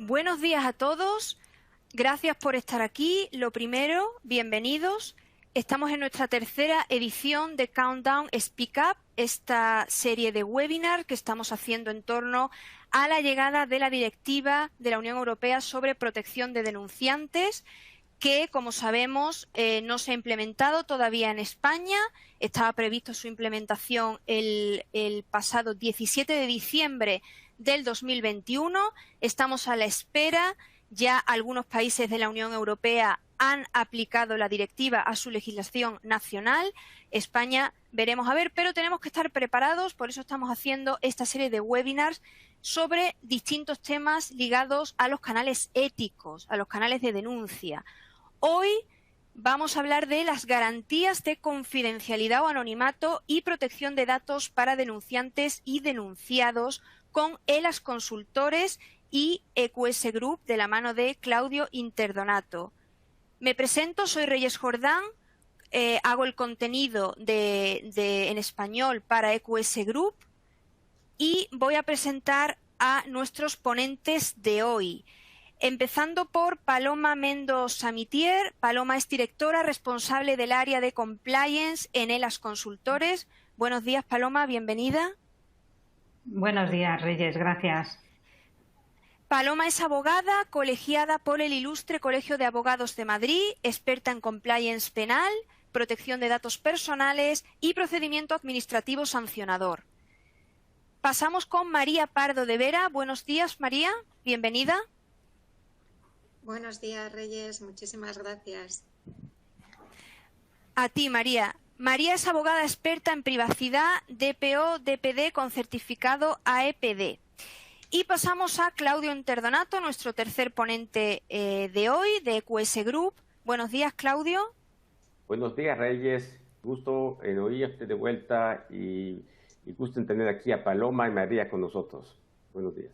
Buenos días a todos, gracias por estar aquí. Lo primero, bienvenidos. Estamos en nuestra tercera edición de Countdown Speak Up, esta serie de webinars que estamos haciendo en torno a la llegada de la Directiva de la Unión Europea sobre protección de denunciantes, que, como sabemos, no se ha implementado todavía en España. Estaba previsto su implementación el pasado 17 de diciembre del 2021. Estamos a la espera. Ya algunos países de la Unión Europea han aplicado la directiva a su legislación nacional. España veremos a ver, pero tenemos que estar preparados. Por eso estamos haciendo esta serie de webinars sobre distintos temas ligados a los canales éticos, a los canales de denuncia. Hoy vamos a hablar de las garantías de confidencialidad o anonimato y protección de datos para denunciantes y denunciados con ELAS Consultores y EQS Group, de la mano de Claudio Interdonato. Me presento, soy Reyes Jordán, hago el contenido en español para EQS Group y voy a presentar a nuestros ponentes de hoy. Empezando por Paloma Mendo Samitier. Paloma es directora responsable del área de compliance en ELAS Consultores. Buenos días, Paloma, bienvenida. Buenos días, Reyes, gracias. Paloma es abogada, colegiada por el Ilustre Colegio de Abogados de Madrid, experta en compliance penal, protección de datos personales y procedimiento administrativo sancionador. Pasamos con María Pardo de Vera. Buenos días, María, bienvenida. Buenos días, Reyes. Muchísimas gracias. A ti, María. María es abogada experta en privacidad, DPO, DPD con certificado AEPD. Y pasamos a Claudio Interdonato, nuestro tercer ponente de hoy, de EQS Group. Buenos días, Claudio. Buenos días, Reyes. Gusto en oírte de vuelta y gusto en tener aquí a Paloma y María con nosotros. Buenos días.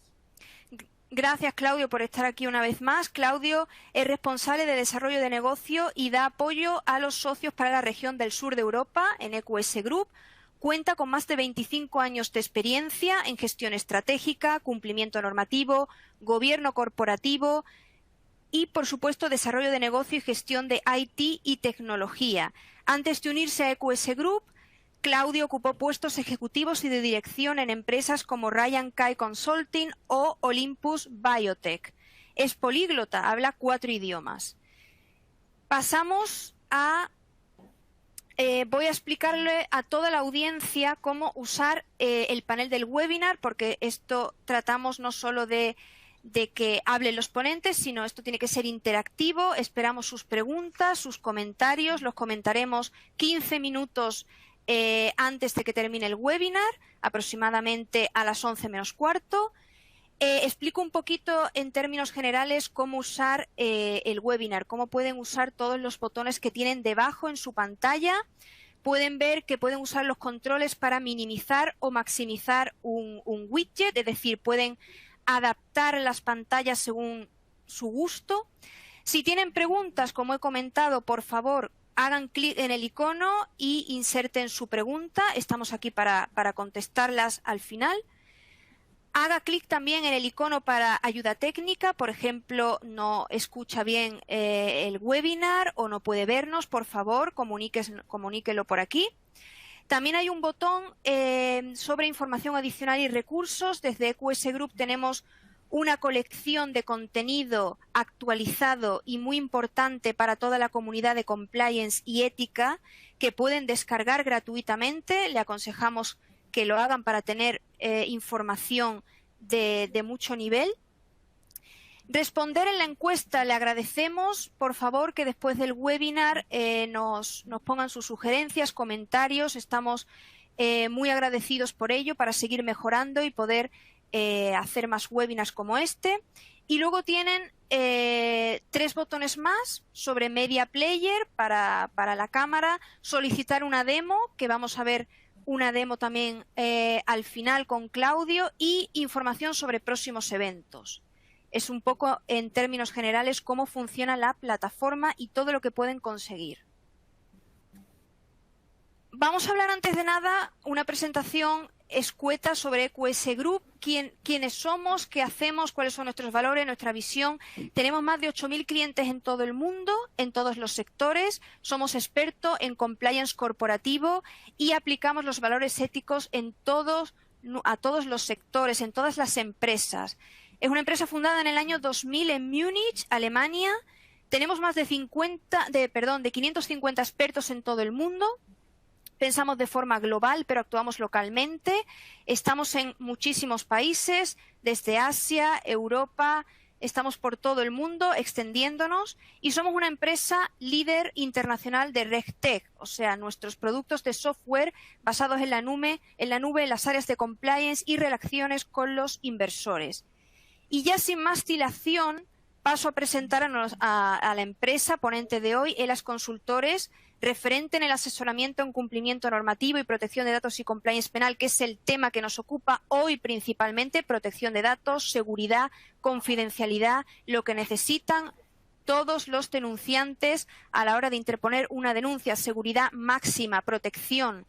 Gracias, Claudio, por estar aquí una vez más. Claudio es responsable de desarrollo de negocio y da apoyo a los socios para la región del sur de Europa en EQS Group. Cuenta con más de 25 años de experiencia en gestión estratégica, cumplimiento normativo, gobierno corporativo y, por supuesto, desarrollo de negocio y gestión de IT y tecnología. Antes de unirse a EQS Group, Claudio ocupó puestos ejecutivos y de dirección en empresas como Ryan Kai Consulting o Olympus Biotech. Es políglota, habla 4 idiomas. Pasamos a... voy a explicarle a toda la audiencia cómo usar el panel del webinar, porque esto tratamos no solo de que hablen los ponentes, sino esto tiene que ser interactivo. Esperamos sus preguntas, sus comentarios, los comentaremos 15 minutos antes de que termine el webinar, aproximadamente a las 11 menos cuarto. Explico un poquito en términos generales cómo usar el webinar, cómo pueden usar todos los botones que tienen debajo en su pantalla. Pueden ver que pueden usar los controles para minimizar o maximizar un widget, es decir, pueden adaptar las pantallas según su gusto. Si tienen preguntas, como he comentado, por favor, hagan clic en el icono y inserten su pregunta. Estamos aquí para contestarlas al final. Haga clic también en el icono para ayuda técnica. Por ejemplo, no escucha bien el webinar o no puede vernos. Por favor, comuníquelo por aquí. También hay un botón sobre información adicional y recursos. Desde EQS Group tenemos una colección de contenido actualizado y muy importante para toda la comunidad de compliance y ética que pueden descargar gratuitamente. Le aconsejamos que lo hagan para tener información de mucho nivel. Responder en la encuesta, le agradecemos, por favor, que después del webinar nos pongan sus sugerencias, comentarios. Estamos muy agradecidos por ello para seguir mejorando y poder hacer más webinars como este. Y luego tienen 3 botones más sobre Media Player para la cámara, solicitar una demo, que vamos a ver una demo también al final con Claudio, y información sobre próximos eventos. Es un poco, en términos generales, cómo funciona la plataforma y todo lo que pueden conseguir. Vamos a hablar antes de nada una presentación escueta sobre EQS Group, quiénes somos, qué hacemos, cuáles son nuestros valores, nuestra visión. Tenemos más de 8.000 clientes en todo el mundo, en todos los sectores. Somos expertos en compliance corporativo y aplicamos los valores éticos a todos los sectores, en todas las empresas. Es una empresa fundada en el año 2000 en Múnich, Alemania. Tenemos más de 550 expertos en todo el mundo. Pensamos de forma global, pero actuamos localmente. Estamos en muchísimos países, desde Asia, Europa, estamos por todo el mundo extendiéndonos y somos una empresa líder internacional de RegTech, o sea, nuestros productos de software basados en la nube, en las áreas de compliance y relaciones con los inversores. Y ya sin más dilación, paso a presentar a la empresa ponente de hoy, ELAS Consultores, referente en el asesoramiento en cumplimiento normativo y protección de datos y compliance penal, que es el tema que nos ocupa hoy principalmente, protección de datos, seguridad, confidencialidad, lo que necesitan todos los denunciantes a la hora de interponer una denuncia, seguridad máxima, protección,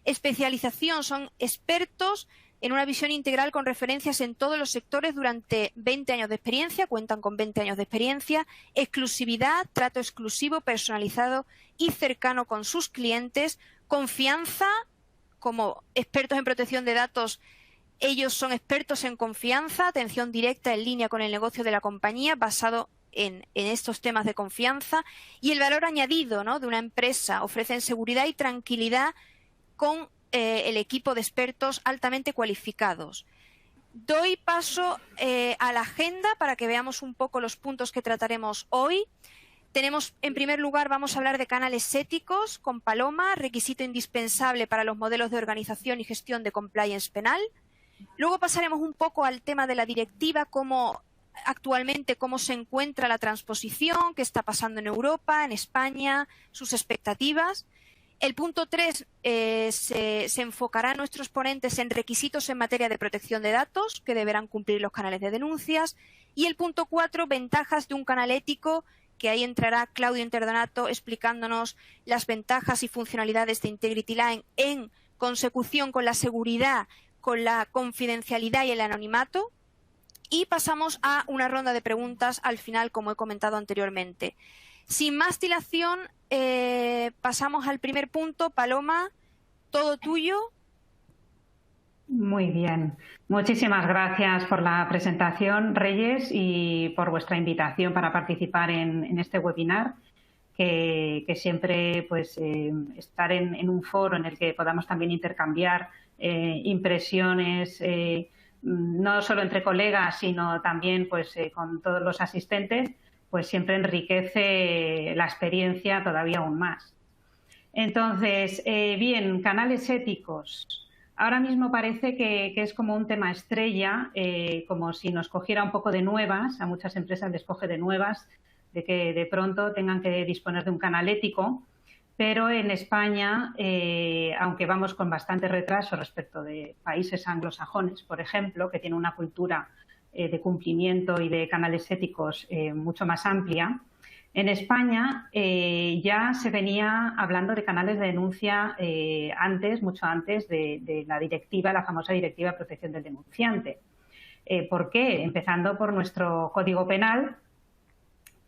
especialización, son expertos en una visión integral con referencias en todos los sectores durante 20 años de experiencia, cuentan con 20 años de experiencia, exclusividad, trato exclusivo, personalizado y cercano con sus clientes, confianza, como expertos en protección de datos, ellos son expertos en confianza, atención directa en línea con el negocio de la compañía, basado en estos temas de confianza, y el valor añadido, ¿no?, de una empresa, ofrecen seguridad y tranquilidad con el equipo de expertos altamente cualificados. Doy paso a la agenda para que veamos un poco los puntos que trataremos hoy. Tenemos, en primer lugar, vamos a hablar de canales éticos con Paloma, requisito indispensable para los modelos de organización y gestión de compliance penal. Luego pasaremos un poco al tema de la directiva, cómo se encuentra la transposición, qué está pasando en Europa, en España, sus expectativas. El punto 3 se enfocará a nuestros ponentes en requisitos en materia de protección de datos que deberán cumplir los canales de denuncias. Y el punto 4, ventajas de un canal ético, que ahí entrará Claudio Interdonato explicándonos las ventajas y funcionalidades de Integrity Line en consecución con la seguridad, con la confidencialidad y el anonimato. Y pasamos a una ronda de preguntas al final, como he comentado anteriormente. Sin más dilación, pasamos al primer punto. Paloma, todo tuyo. Muy bien. Muchísimas gracias por la presentación, Reyes, y por vuestra invitación para participar en este webinar, que siempre pues estar en un foro en el que podamos también intercambiar impresiones, no solo entre colegas, sino también pues con todos los asistentes, pues siempre enriquece la experiencia todavía aún más. Entonces, bien, canales éticos. Ahora mismo parece que es como un tema estrella, como si nos cogiera un poco de nuevas, a muchas empresas les coge de nuevas, de que de pronto tengan que disponer de un canal ético, pero en España, aunque vamos con bastante retraso respecto de países anglosajones, por ejemplo, que tienen una cultura de cumplimiento y de canales éticos mucho más amplia, en España ya se venía hablando de canales de denuncia mucho antes de la directiva, la famosa Directiva de Protección del Denunciante. ¿Por qué? Empezando por nuestro Código Penal,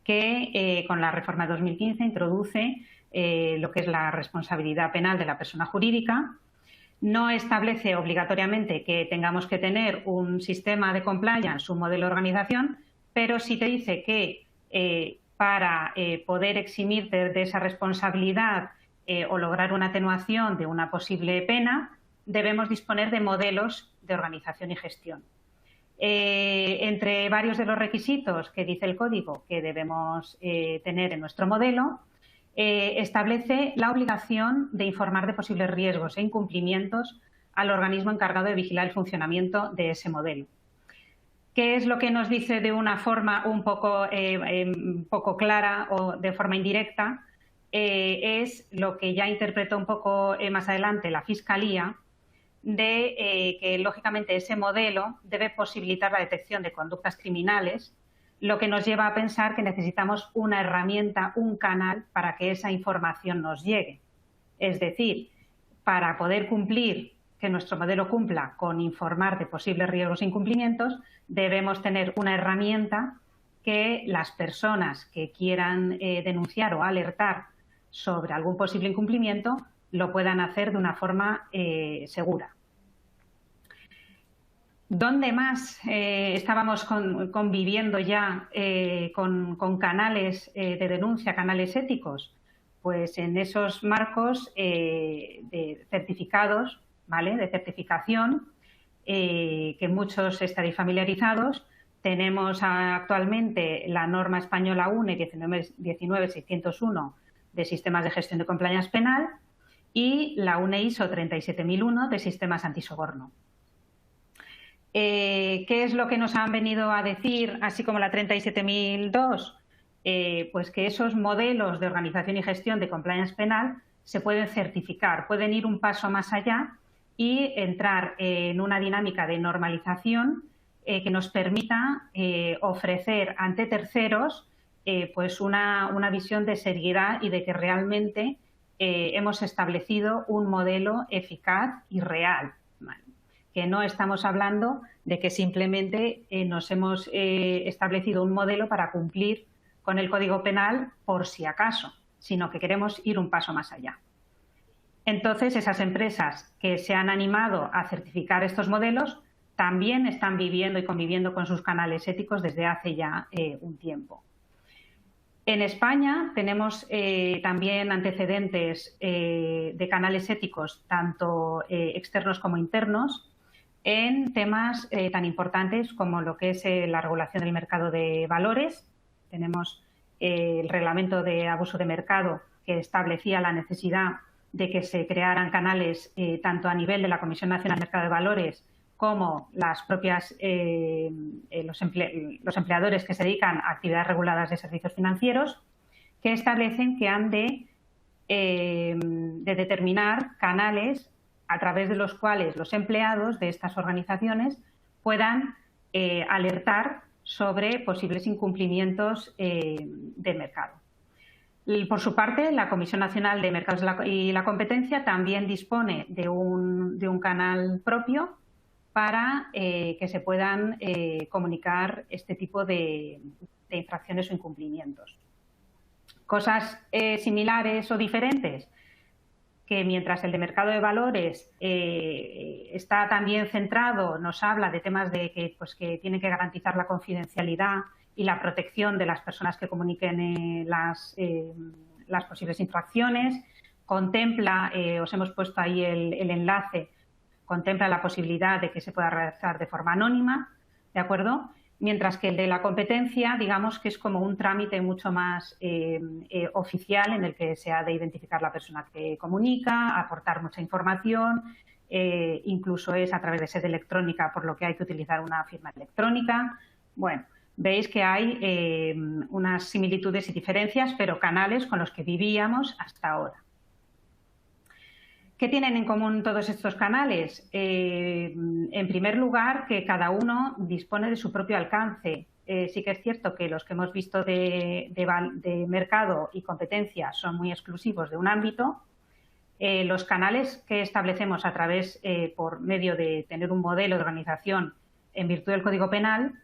que con la reforma de 2015 introduce lo que es la responsabilidad penal de la persona jurídica. No establece obligatoriamente que tengamos que tener un sistema de compliance, un modelo de organización, pero sí te dice que para poder eximirte de esa responsabilidad o lograr una atenuación de una posible pena, debemos disponer de modelos de organización y gestión. Entre varios de los requisitos que dice el código que debemos tener en nuestro modelo, establece la obligación de informar de posibles riesgos e incumplimientos al organismo encargado de vigilar el funcionamiento de ese modelo. ¿Qué es lo que nos dice de una forma un poco clara o de forma indirecta? Es lo que ya interpretó un poco más adelante la Fiscalía, de que lógicamente ese modelo debe posibilitar la detección de conductas criminales, lo que nos lleva a pensar que necesitamos una herramienta, un canal para que esa información nos llegue. Es decir, para poder cumplir que nuestro modelo cumpla con informar de posibles riesgos e incumplimientos, debemos tener una herramienta que las personas que quieran denunciar o alertar sobre algún posible incumplimiento lo puedan hacer de una forma segura. ¿Dónde más estábamos conviviendo ya con canales de denuncia, canales éticos? Pues en esos marcos de certificados, ¿vale?, de certificación, que muchos estaréis familiarizados. Tenemos actualmente la norma española UNE 19601 de sistemas de gestión de compliance penal y la UNE ISO 37001 de sistemas antisoborno. ¿Qué es lo que nos han venido a decir, así como la 37002? Pues que esos modelos de organización y gestión de compliance penal se pueden certificar, pueden ir un paso más allá y entrar en una dinámica de normalización que nos permita ofrecer ante terceros pues una visión de seriedad y de que realmente hemos establecido un modelo eficaz y real, ¿vale? Que no estamos hablando de que simplemente nos hemos establecido un modelo para cumplir con el Código Penal por si acaso, sino que queremos ir un paso más allá. Entonces, esas empresas que se han animado a certificar estos modelos también están viviendo y conviviendo con sus canales éticos desde hace ya un tiempo. En España tenemos también antecedentes de canales éticos, tanto externos como internos, en temas tan importantes como lo que es la regulación del mercado de valores. Tenemos el reglamento de abuso de mercado que establecía la necesidad de que se crearan canales tanto a nivel de la Comisión Nacional del Mercado de Valores como las propias los empleadores que se dedican a actividades reguladas de servicios financieros, que establecen que han de determinar canales a través de los cuales los empleados de estas organizaciones puedan alertar sobre posibles incumplimientos de mercado. Y por su parte, la Comisión Nacional de Mercados y la Competencia también dispone de un canal propio para que se puedan comunicar este tipo de infracciones o incumplimientos. Cosas similares o diferentes, que mientras el de mercado de valores está también centrado, nos habla de temas de que tiene que garantizar la confidencialidad y la protección de las personas que comuniquen las posibles infracciones. Contempla, os hemos puesto ahí el enlace, contempla la posibilidad de que se pueda realizar de forma anónima, ¿de acuerdo? Mientras que el de la competencia, digamos que es como un trámite mucho más oficial en el que se ha de identificar la persona que comunica, aportar mucha información, incluso es a través de sede electrónica, por lo que hay que utilizar una firma electrónica. Bueno, veis que hay unas similitudes y diferencias, pero canales con los que vivíamos hasta ahora. ¿Qué tienen en común todos estos canales? En primer lugar, que cada uno dispone de su propio alcance. Sí que es cierto que los que hemos visto de mercado y competencia son muy exclusivos de un ámbito. Los canales que establecemos a través, por medio de tener un modelo de organización en virtud del Código Penal,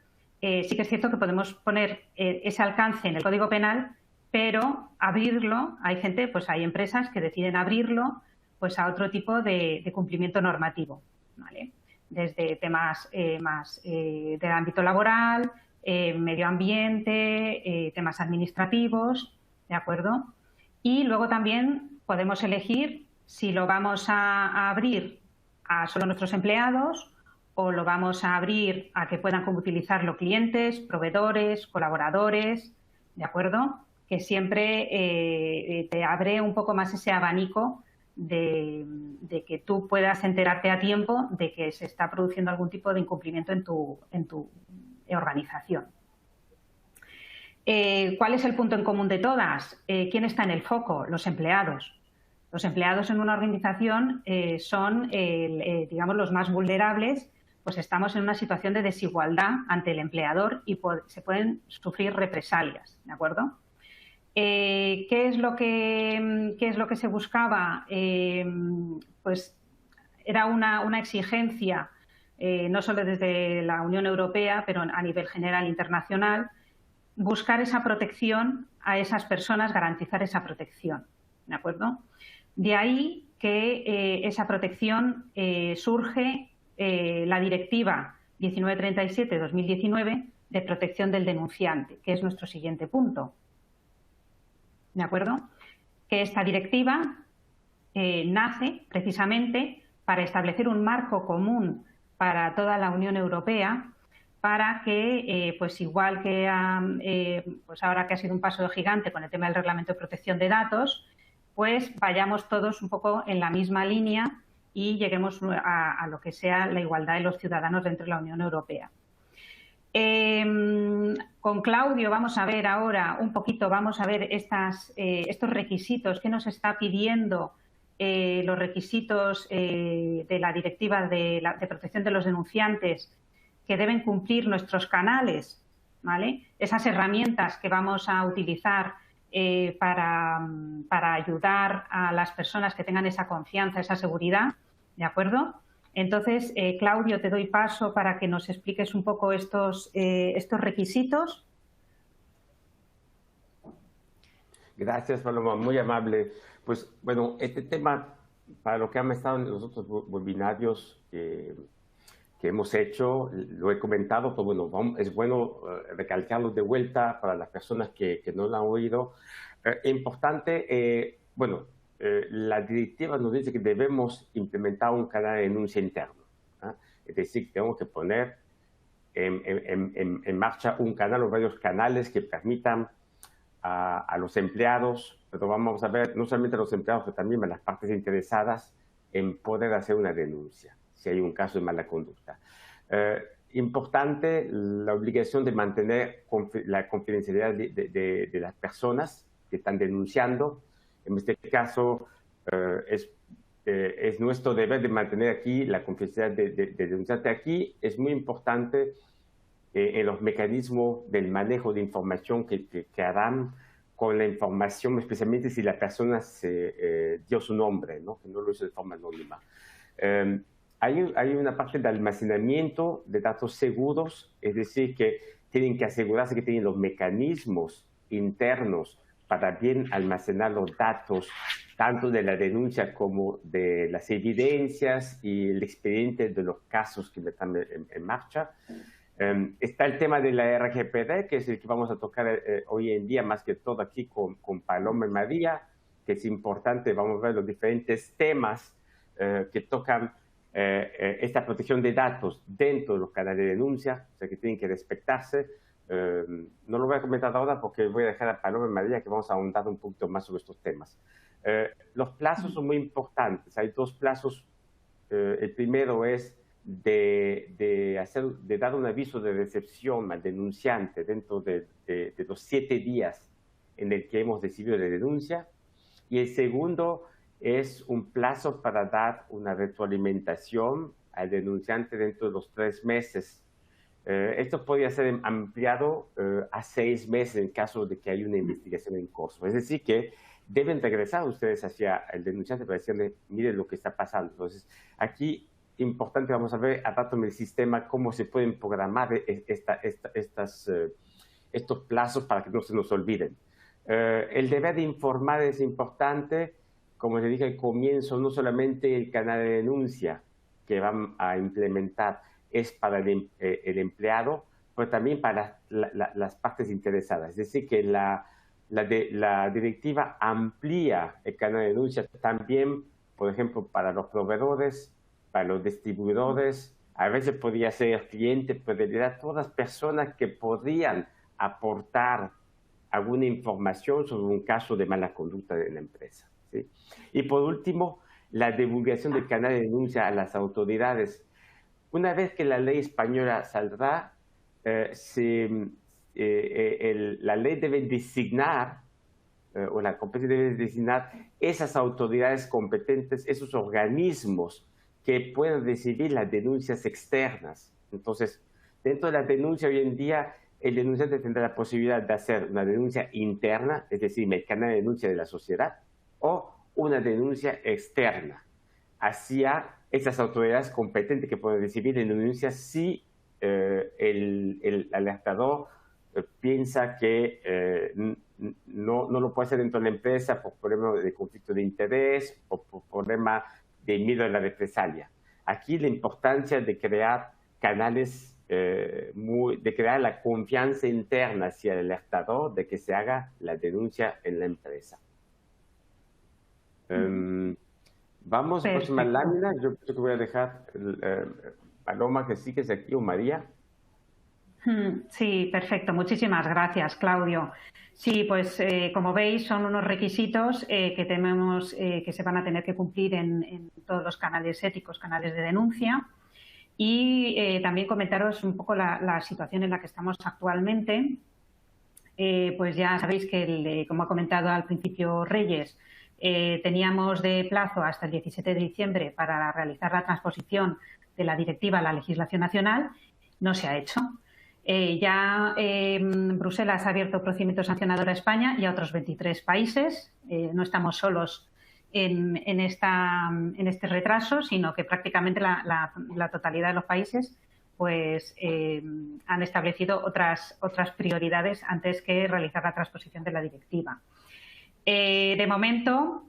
sí que es cierto que podemos poner ese alcance en el Código Penal, pero abrirlo, hay gente, pues hay empresas que deciden abrirlo pues a otro tipo de cumplimiento normativo, ¿vale? Desde temas más del ámbito laboral, medio ambiente, temas administrativos, ¿de acuerdo? Y luego también podemos elegir si lo vamos a abrir a solo nuestros empleados o lo vamos a abrir a que puedan utilizarlo clientes, proveedores, colaboradores, ¿de acuerdo? Que siempre te abre un poco más ese abanico de que tú puedas enterarte a tiempo de que se está produciendo algún tipo de incumplimiento en tu organización. ¿Cuál es el punto en común de todas? ¿Quién está en el foco? Los empleados. Los empleados en una organización son, digamos, los más vulnerables, pues estamos en una situación de desigualdad ante el empleador y se pueden sufrir represalias, ¿de acuerdo? ¿Qué es lo que se buscaba? Pues era una exigencia, no solo desde la Unión Europea, pero a nivel general internacional, buscar esa protección a esas personas, garantizar esa protección, ¿de acuerdo? De ahí que esa protección surge la Directiva 1937-2019 de protección del denunciante, que es nuestro siguiente punto, ¿de acuerdo? Que esta directiva nace precisamente para establecer un marco común para toda la Unión Europea, para que, pues igual que pues ahora que ha sido un paso gigante con el tema del Reglamento de Protección de Datos, pues vayamos todos un poco en la misma línea y lleguemos a lo que sea la igualdad de los ciudadanos dentro de la Unión Europea. Con Claudio vamos a ver ahora un poquito, vamos a ver estos requisitos que nos está pidiendo los requisitos de la Directiva de Protección de los Denunciantes que deben cumplir nuestros canales, ¿vale? Esas herramientas que vamos a utilizar para ayudar a las personas que tengan esa confianza, esa seguridad, ¿de acuerdo? Entonces, Claudio, te doy paso para que nos expliques un poco estos requisitos. Gracias, Paloma, muy amable. Pues, bueno, este tema, para lo que han estado en los otros webinarios que hemos hecho, lo he comentado, pero bueno, es bueno recalcarlo de vuelta para las personas que no lo han oído. Importante, la directiva nos dice que debemos implementar un canal de denuncia interno, ¿eh? Es decir, que tenemos que poner en marcha un canal o varios canales que permitan a los empleados, pero vamos a ver, no solamente a los empleados, pero también a las partes interesadas en poder hacer una denuncia si hay un caso de mala conducta. Importante la obligación de mantener la confidencialidad de las personas que están denunciando. En este caso, es nuestro deber de mantener aquí la confidencialidad de denunciante. Aquí es muy importante en los mecanismos del manejo de información que harán con la información, especialmente si la persona dio su nombre, ¿no? Que no lo hizo de forma anónima. Hay una parte de almacenamiento de datos seguros, es decir, que tienen que asegurarse que tienen los mecanismos internos para bien almacenar los datos, tanto de la denuncia como de las evidencias y el expediente de los casos que están en marcha. Está el tema de la RGPD, que es el que vamos a tocar hoy en día, más que todo aquí con Paloma y María, que es importante. Vamos a ver los diferentes temas que tocan esta protección de datos dentro de los canales de denuncia, o sea, que tienen que respetarse. No lo voy a comentar ahora porque voy a dejar a Paloma y María que vamos a ahondar un poquito más sobre estos temas. Los plazos son muy importantes. Hay dos plazos. El primero es de dar un aviso de recepción al denunciante dentro de los 7 días en el que hemos recibido la denuncia. Y el segundo es un plazo para dar una retroalimentación al denunciante dentro de los 3 meses. Esto podría ser ampliado a 6 meses en caso de que haya una investigación en curso. Es decir, que deben regresar ustedes hacia el denunciante para decirle, miren lo que está pasando. Entonces, aquí, importante, vamos a ver a rato en el sistema cómo se pueden programar estos plazos para que no se nos olviden. El deber de informar es importante. Como les dije al comienzo, no solamente el canal de denuncia que van a implementar es para el empleado, pero también para las partes interesadas. Es decir, que la directiva amplía el canal de denuncia también, por ejemplo, para los proveedores, para los distribuidores, a veces podría ser cliente, pero en realidad todas las personas que podrían aportar alguna información sobre un caso de mala conducta de la empresa, ¿sí? Y por último, la divulgación del canal de denuncia a las autoridades. Una vez que la ley española saldrá, la ley debe designar, o la competencia debe designar esas autoridades competentes, esos organismos que pueden recibir las denuncias externas. Entonces, dentro de la denuncia hoy en día, el denunciante tendrá la posibilidad de hacer una denuncia interna, es decir, el canal de denuncia de la sociedad, o una denuncia externa. hacia esas autoridades competentes que pueden recibir la denuncia si el alertador piensa que no lo puede hacer dentro de la empresa por problemas de conflicto de interés o por problemas de miedo a la represalia. Aquí la importancia de crear canales, de crear la confianza interna hacia el alertador de que se haga la denuncia en la empresa. Vamos a la próxima lámina. Yo creo que voy a dejar Paloma que sigues aquí o María. Sí, perfecto. Muchísimas gracias, Claudio. Sí, pues como veis son unos requisitos que tenemos que se van a tener que cumplir en todos los canales éticos, canales de denuncia. Y también comentaros un poco la situación en la que estamos actualmente. Pues ya sabéis que, como ha comentado al principio Reyes, teníamos de plazo hasta el 17 de diciembre para realizar la transposición de la directiva a la legislación nacional. No se ha hecho. Bruselas ha abierto procedimiento sancionador a España y a otros 23 países. No estamos solos en este retraso, sino que prácticamente la totalidad de los países pues, han establecido otras prioridades antes que realizar la transposición de la directiva. De momento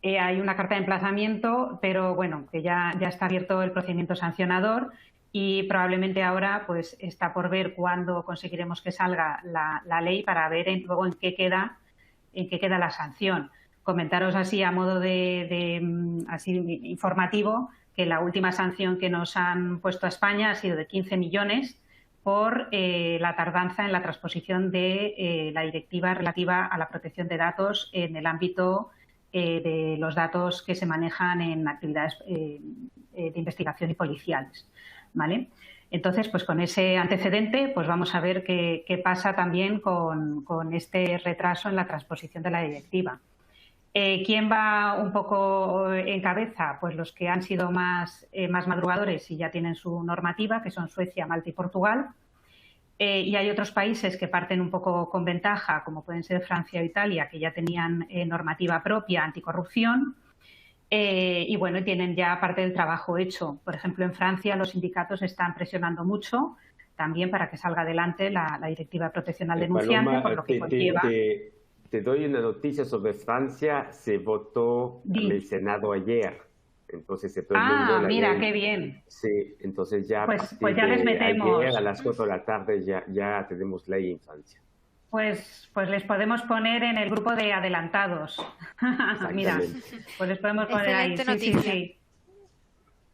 hay una carta de emplazamiento, pero bueno, que ya está abierto el procedimiento sancionador y probablemente ahora pues está por ver cuándo conseguiremos que salga la ley para ver luego en qué queda la sanción. Comentaros así a modo así informativo que la última sanción que nos han puesto a España ha sido de 15 millones por la tardanza en la transposición de la directiva relativa a la protección de datos en el ámbito de los datos que se manejan en actividades de investigación y policiales, ¿vale? Entonces, pues con ese antecedente, pues vamos a ver qué pasa también con este retraso en la transposición de la directiva. ¿Quién va un poco en cabeza? Pues los que han sido más madrugadores y ya tienen su normativa, que son Suecia, Malta y Portugal. Y hay otros países que parten un poco con ventaja, como pueden ser Francia o Italia, que ya tenían normativa propia anticorrupción. Y bueno, tienen ya parte del trabajo hecho. Por ejemplo, en Francia los sindicatos están presionando mucho también para que salga adelante la directiva de protección al denunciante, Paloma, por lo que conlleva... Te doy una noticia sobre Francia. Se votó en el Senado ayer. Entonces, todo el mundo mira, qué bien. Sí, entonces ya pues ya les metemos. Ayer a las 4 de la tarde ya tenemos ley en Francia. Pues les podemos poner en el grupo de adelantados. Mira, pues les podemos poner ahí.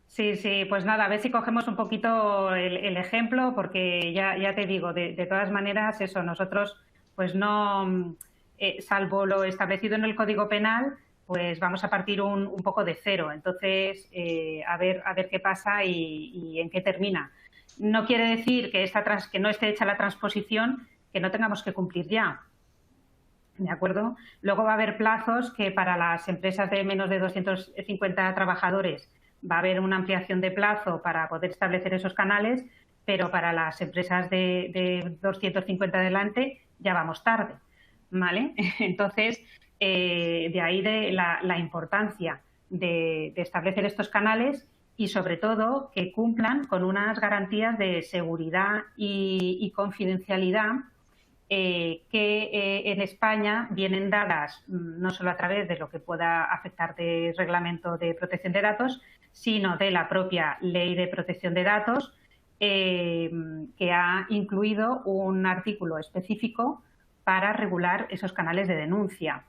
Sí, pues nada, a ver si cogemos un poquito el ejemplo, porque ya te digo, de todas maneras, eso, nosotros, pues no, salvo lo establecido en el Código Penal, pues vamos a partir un poco de cero. Entonces, a ver qué pasa y en qué termina. No quiere decir que no esté hecha la transposición, que no tengamos que cumplir ya, ¿de acuerdo? Luego va a haber plazos que para las empresas de menos de 250 trabajadores va a haber una ampliación de plazo para poder establecer esos canales, pero para las empresas de 250 adelante ya vamos tarde, ¿vale? Entonces, de ahí la importancia de establecer estos canales y, sobre todo, que cumplan con unas garantías de seguridad y confidencialidad que en España vienen dadas no solo a través de lo que pueda afectar de reglamento de protección de datos, sino de la propia ley de protección de datos, que ha incluido un artículo específico para regular esos canales de denuncia.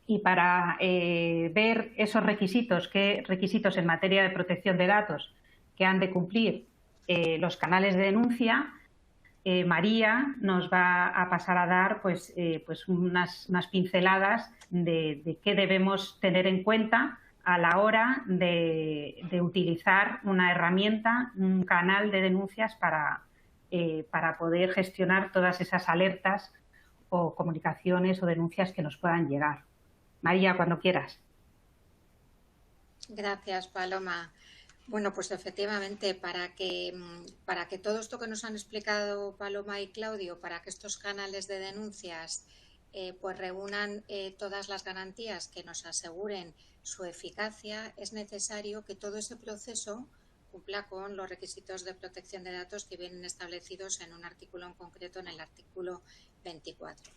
Y para ver esos requisitos, qué requisitos en materia de protección de datos que han de cumplir los canales de denuncia, María nos va a pasar a dar pues unas pinceladas de qué debemos tener en cuenta a la hora de utilizar una herramienta, un canal de denuncias para poder gestionar todas esas alertas o comunicaciones o denuncias que nos puedan llegar. María, cuando quieras. Gracias, Paloma. Bueno, pues efectivamente, para que todo esto que nos han explicado Paloma y Claudio, para que estos canales de denuncias pues reúnan todas las garantías que nos aseguren su eficacia, es necesario que todo ese proceso cumpla con los requisitos de protección de datos que vienen establecidos en un artículo en concreto, en el artículo 24.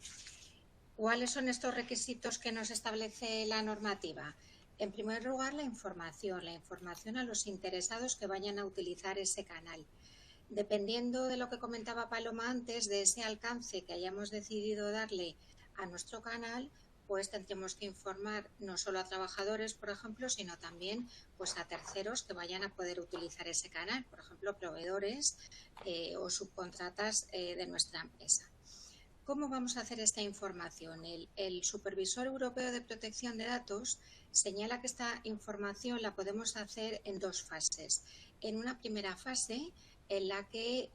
¿Cuáles son estos requisitos que nos establece la normativa? En primer lugar, la información a los interesados que vayan a utilizar ese canal. Dependiendo de lo que comentaba Paloma antes, de ese alcance que hayamos decidido darle a nuestro canal, pues tendremos que informar no solo a trabajadores, por ejemplo, sino también pues a terceros que vayan a poder utilizar ese canal, por ejemplo, proveedores o subcontratas de nuestra empresa. ¿Cómo vamos a hacer esta información? El Supervisor Europeo de Protección de Datos señala que esta información la podemos hacer en dos fases. En una primera fase, en la que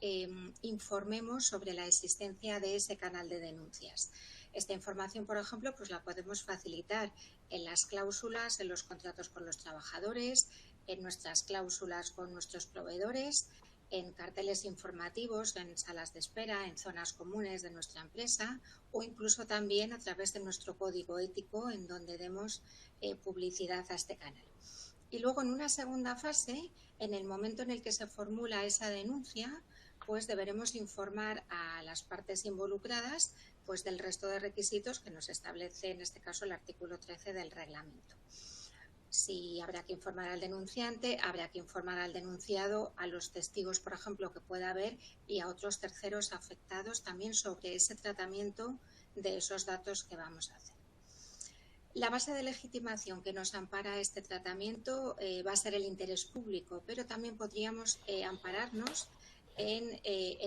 informemos sobre la existencia de ese canal de denuncias. Esta información, por ejemplo, pues la podemos facilitar en las cláusulas, en los contratos con los trabajadores, en nuestras cláusulas con nuestros proveedores, en carteles informativos, en salas de espera, en zonas comunes de nuestra empresa o incluso también a través de nuestro código ético en donde demos publicidad a este canal. Y luego en una segunda fase, en el momento en el que se formula esa denuncia, pues deberemos informar a las partes involucradas pues del resto de requisitos que nos establece en este caso el artículo 13 del reglamento. Si habrá que informar al denunciante, habrá que informar al denunciado, a los testigos, por ejemplo, que pueda haber y a otros terceros afectados también sobre ese tratamiento de esos datos que vamos a hacer. La base de legitimación que nos ampara este tratamiento va a ser el interés público, pero también podríamos ampararnos en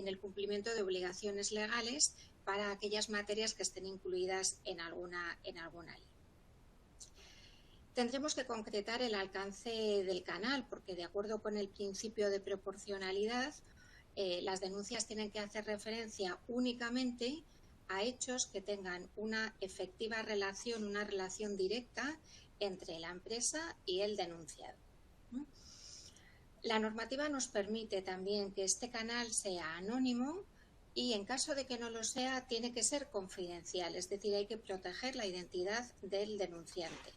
el cumplimiento de obligaciones legales para aquellas materias que estén incluidas en alguna ley. Tendremos que concretar el alcance del canal, porque de acuerdo con el principio de proporcionalidad, las denuncias tienen que hacer referencia únicamente a hechos que tengan una efectiva relación, una relación directa entre la empresa y el denunciado. La normativa nos permite también que este canal sea anónimo y en caso de que no lo sea, tiene que ser confidencial, es decir, hay que proteger la identidad del denunciante.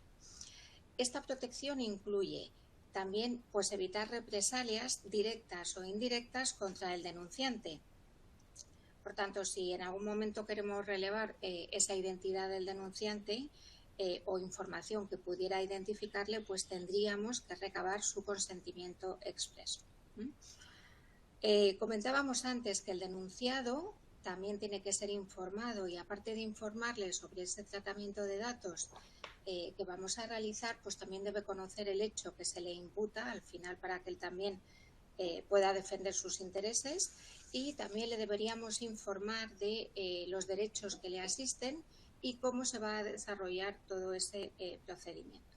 Esta protección incluye también pues, evitar represalias directas o indirectas contra el denunciante. Por tanto, si en algún momento queremos relevar esa identidad del denunciante o información que pudiera identificarle, pues tendríamos que recabar su consentimiento expreso. Comentábamos antes que el denunciado también tiene que ser informado y aparte de informarle sobre ese tratamiento de datos que vamos a realizar, pues también debe conocer el hecho que se le imputa al final para que él también pueda defender sus intereses y también le deberíamos informar de los derechos que le asisten y cómo se va a desarrollar todo ese procedimiento.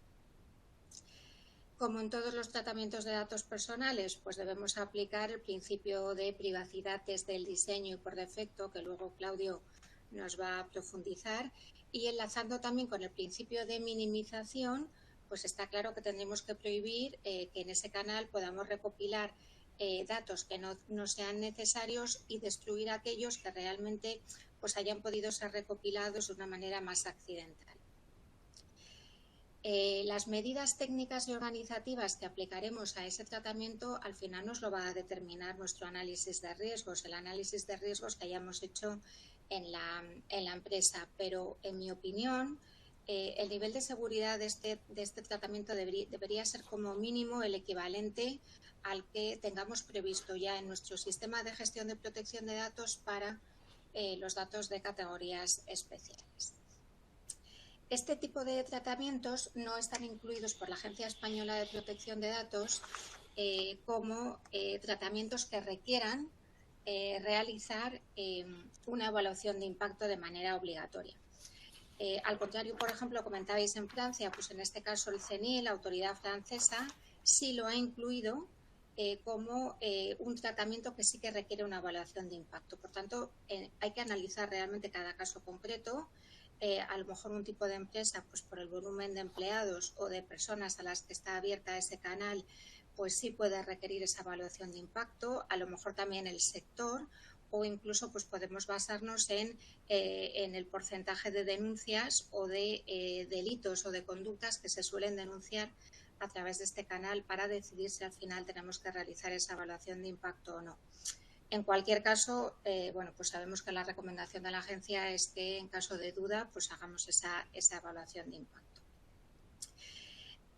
Como en todos los tratamientos de datos personales, pues debemos aplicar el principio de privacidad desde el diseño y por defecto, que luego Claudio nos va a profundizar, y enlazando también con el principio de minimización, pues está claro que tendremos que prohibir que en ese canal podamos recopilar datos que no sean necesarios y destruir aquellos que realmente pues hayan podido ser recopilados de una manera más accidental. Las medidas técnicas y organizativas que aplicaremos a ese tratamiento al final nos lo va a determinar nuestro análisis de riesgos, el análisis de riesgos que hayamos hecho en la empresa, pero en mi opinión el nivel de seguridad de este tratamiento debería ser como mínimo el equivalente al que tengamos previsto ya en nuestro sistema de gestión de protección de datos para los datos de categorías especiales. Este tipo de tratamientos no están incluidos por la Agencia Española de Protección de Datos como tratamientos que requieran realizar una evaluación de impacto de manera obligatoria. Al contrario, por ejemplo, comentabais en Francia, pues en este caso el CNIL, la autoridad francesa, sí lo ha incluido como un tratamiento que sí que requiere una evaluación de impacto. Por tanto, hay que analizar realmente cada caso concreto. A lo mejor un tipo de empresa, pues por el volumen de empleados o de personas a las que está abierta ese canal, pues sí puede requerir esa evaluación de impacto. A lo mejor también el sector o incluso pues podemos basarnos en el porcentaje de denuncias o de delitos o de conductas que se suelen denunciar a través de este canal para decidir si al final tenemos que realizar esa evaluación de impacto o no. En cualquier caso, bueno, pues sabemos que la recomendación de la agencia es que en caso de duda pues hagamos esa evaluación de impacto.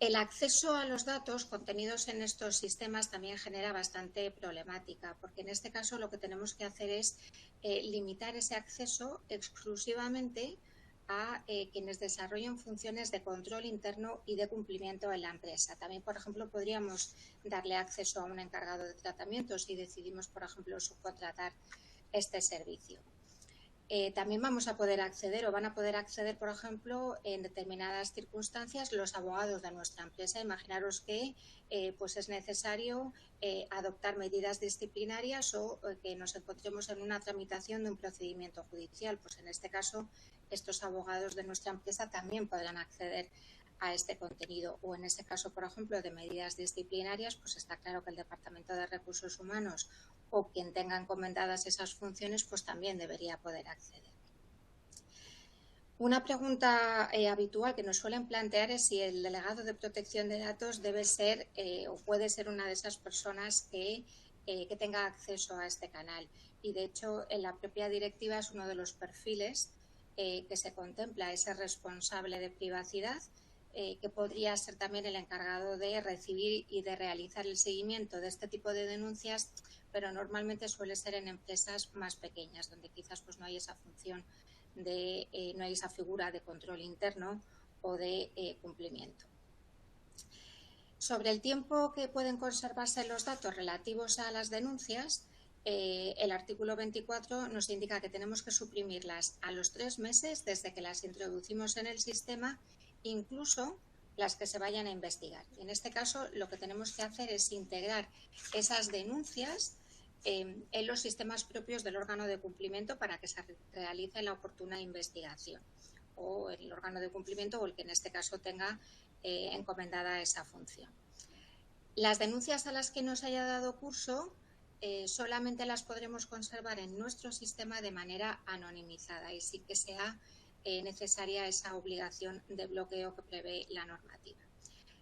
El acceso a los datos contenidos en estos sistemas también genera bastante problemática, porque en este caso lo que tenemos que hacer es limitar ese acceso exclusivamente a quienes desarrollen funciones de control interno y de cumplimiento en la empresa. También, por ejemplo, podríamos darle acceso a un encargado de tratamiento si decidimos, por ejemplo, subcontratar este servicio. También vamos a poder acceder o van a poder acceder, por ejemplo, en determinadas circunstancias los abogados de nuestra empresa. Imaginaros que pues es necesario adoptar medidas disciplinarias o que nos encontremos en una tramitación de un procedimiento judicial. Pues en este caso, estos abogados de nuestra empresa también podrán acceder a este contenido. O en ese caso, por ejemplo, de medidas disciplinarias, pues está claro que el Departamento de Recursos Humanos o quien tenga encomendadas esas funciones, pues también debería poder acceder. Una pregunta habitual que nos suelen plantear es si el delegado de protección de datos debe ser o puede ser una de esas personas que tenga acceso a este canal. Y de hecho, en la propia directiva es uno de los perfiles que se contempla, ese responsable de privacidad, que podría ser también el encargado de recibir y de realizar el seguimiento de este tipo de denuncias, pero normalmente suele ser en empresas más pequeñas, donde quizás pues no hay esa función no hay esa figura de control interno o de cumplimiento. Sobre el tiempo que pueden conservarse los datos relativos a las denuncias, el artículo 24 nos indica que tenemos que suprimirlas a los 3 meses desde que las introducimos en el sistema, incluso las que se vayan a investigar. En este caso, lo que tenemos que hacer es integrar esas denuncias en los sistemas propios del órgano de cumplimiento para que se realice la oportuna investigación, o el órgano de cumplimiento o el que en este caso tenga encomendada esa función. Las denuncias a las que nos haya dado curso solamente las podremos conservar en nuestro sistema de manera anonimizada y sí que sea necesaria esa obligación de bloqueo que prevé la normativa.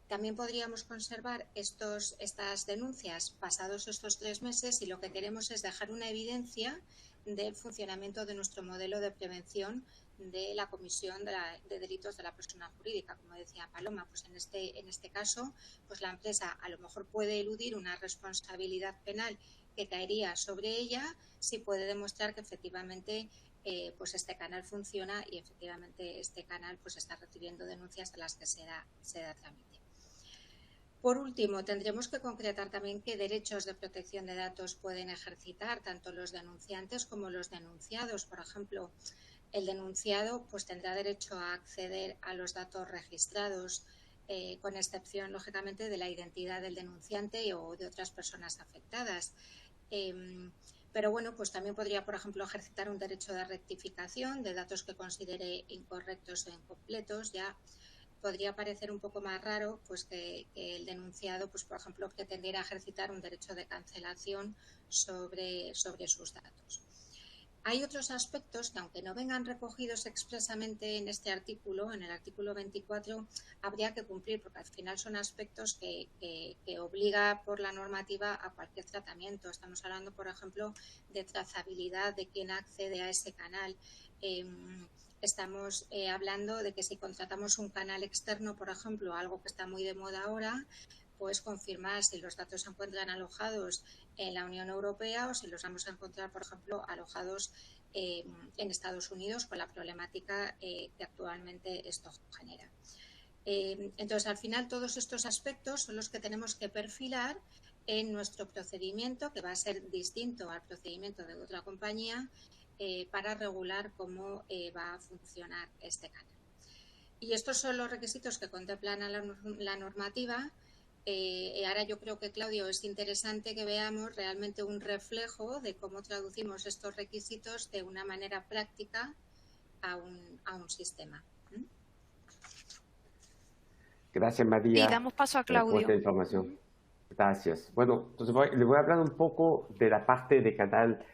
También podríamos conservar estas denuncias pasados estos 3 meses si lo que queremos es dejar una evidencia del funcionamiento de nuestro modelo de prevención de la comisión de delitos de la persona jurídica. Como decía Paloma, pues en este caso, pues la empresa a lo mejor puede eludir una responsabilidad penal que caería sobre ella si puede demostrar que efectivamente pues este canal funciona y efectivamente este canal pues está recibiendo denuncias a las que se da trámite. Por último, tendremos que concretar también qué derechos de protección de datos pueden ejercitar tanto los denunciantes como los denunciados. Por ejemplo, el denunciado pues tendrá derecho a acceder a los datos registrados, con excepción, lógicamente, de la identidad del denunciante o de otras personas afectadas. Pero bueno, pues también podría, por ejemplo, ejercitar un derecho de rectificación de datos que considere incorrectos o incompletos. Ya podría parecer un poco más raro pues que el denunciado, pues por ejemplo, pretendiera ejercitar un derecho de cancelación sobre sus datos. Hay otros aspectos que, aunque no vengan recogidos expresamente en este artículo, en el artículo 24, habría que cumplir, porque al final son aspectos que obliga por la normativa a cualquier tratamiento. Estamos hablando, por ejemplo, de trazabilidad de quién accede a ese canal. Estamos hablando de que si contratamos un canal externo, por ejemplo, algo que está muy de moda ahora, pues confirmar si los datos se encuentran alojados en la Unión Europea o si los vamos a encontrar, por ejemplo, alojados en Estados Unidos con la problemática que actualmente esto genera. Entonces, al final, todos estos aspectos son los que tenemos que perfilar en nuestro procedimiento, que va a ser distinto al procedimiento de otra compañía, para regular cómo va a funcionar este canal. Y estos son los requisitos que contemplan la normativa. Ahora yo creo que, Claudio, es interesante que veamos realmente un reflejo de cómo traducimos estos requisitos de una manera práctica a un sistema. Gracias, María. Y damos paso a Claudio. Por esta información. Gracias. Bueno, entonces le voy a hablar un poco de la parte de canal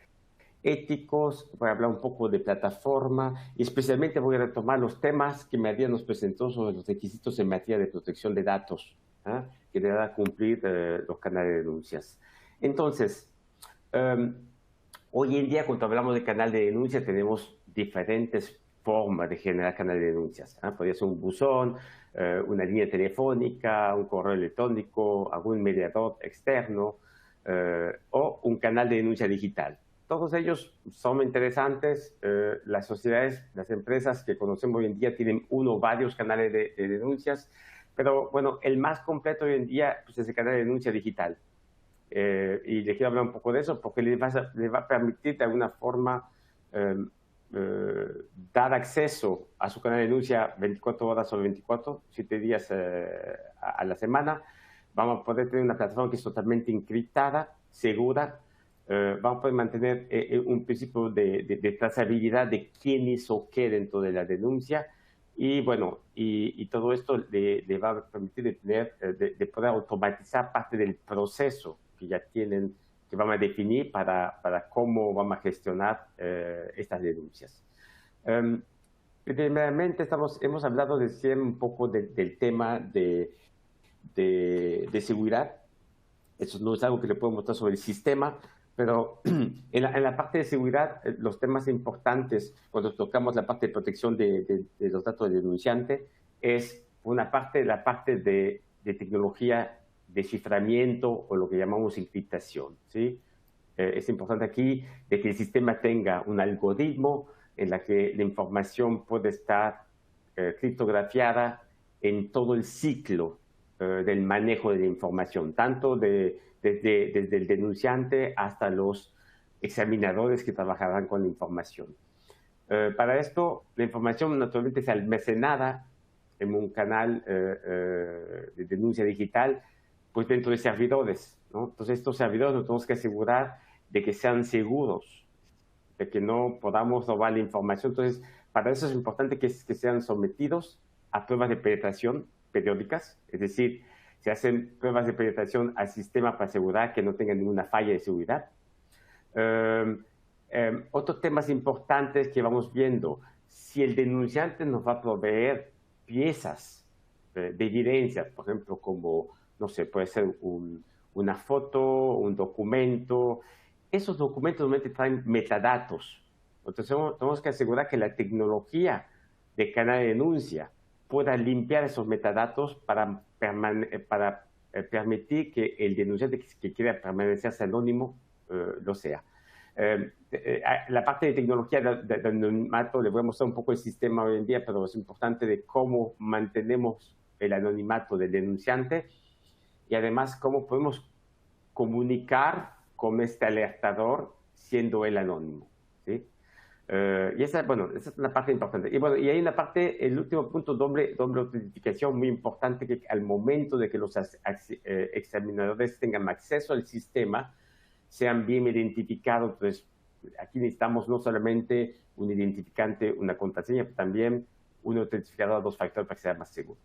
éticos, voy a hablar un poco de plataforma y especialmente voy a retomar los temas que María nos presentó sobre los requisitos en materia de protección de datos, que deberá cumplir los canales de denuncias. Entonces, hoy en día cuando hablamos de canal de denuncia tenemos diferentes formas de generar canal de denuncias. Podría ser un buzón, una línea telefónica, un correo electrónico, algún mediador externo o un canal de denuncia digital. Todos ellos son interesantes. Las sociedades, las empresas que conocemos hoy en día tienen uno o varios canales de denuncias, pero bueno, el más completo hoy en día pues, es el canal de denuncia digital. Y les quiero hablar un poco de eso porque les va a permitir de alguna forma dar acceso a su canal de denuncia 24 horas sobre 24, 7 días a la semana. Vamos a poder tener una plataforma que es totalmente encriptada, segura. Vamos a poder mantener un principio de trazabilidad de quién hizo qué dentro de la denuncia. Y bueno, y todo esto le va a permitir de poder automatizar parte del proceso que ya tienen, que vamos a definir para cómo vamos a gestionar estas denuncias. Primeramente hemos hablado un poco del tema de seguridad. Eso no es algo que le puedo mostrar sobre el sistema, pero en la parte de seguridad, los temas importantes cuando tocamos la parte de protección de los datos del denunciante es la parte de tecnología de ciframiento o lo que llamamos encriptación, ¿sí? Es importante aquí de que el sistema tenga un algoritmo en la que la información puede estar criptografiada en todo el ciclo del manejo de la información, tanto desde el denunciante hasta los examinadores que trabajarán con la información. Para esto, la información naturalmente es almacenada en un canal de denuncia digital, pues dentro de servidores, ¿no? Entonces, estos servidores nos tenemos que asegurar de que sean seguros, de que no podamos robar la información. Entonces, para eso es importante que sean sometidos a pruebas de penetración periódicas, es decir, se hacen pruebas de penetración al sistema para asegurar que no tenga ninguna falla de seguridad. Otros temas importantes que vamos viendo, si el denunciante nos va a proveer piezas de evidencia, por ejemplo, como, no sé, puede ser una foto, un documento, esos documentos normalmente traen metadatos. Entonces, tenemos que asegurar que la tecnología de canal de denuncia pueda limpiar esos metadatos para permitir que el denunciante que quiera permanecerse anónimo lo sea. La parte de tecnología de anonimato, le voy a mostrar un poco el sistema hoy en día, pero es importante de cómo mantenemos el anonimato del denunciante y además cómo podemos comunicar con este alertador siendo él anónimo, ¿sí? Y esa es una parte importante. Y bueno, y hay una parte, el último punto, doble autentificación, muy importante, que al momento de que los examinadores tengan acceso al sistema, sean bien identificados. Entonces, aquí necesitamos no solamente un identificante, una contraseña, pero también un autentificador a 2 factores para que sea más seguro.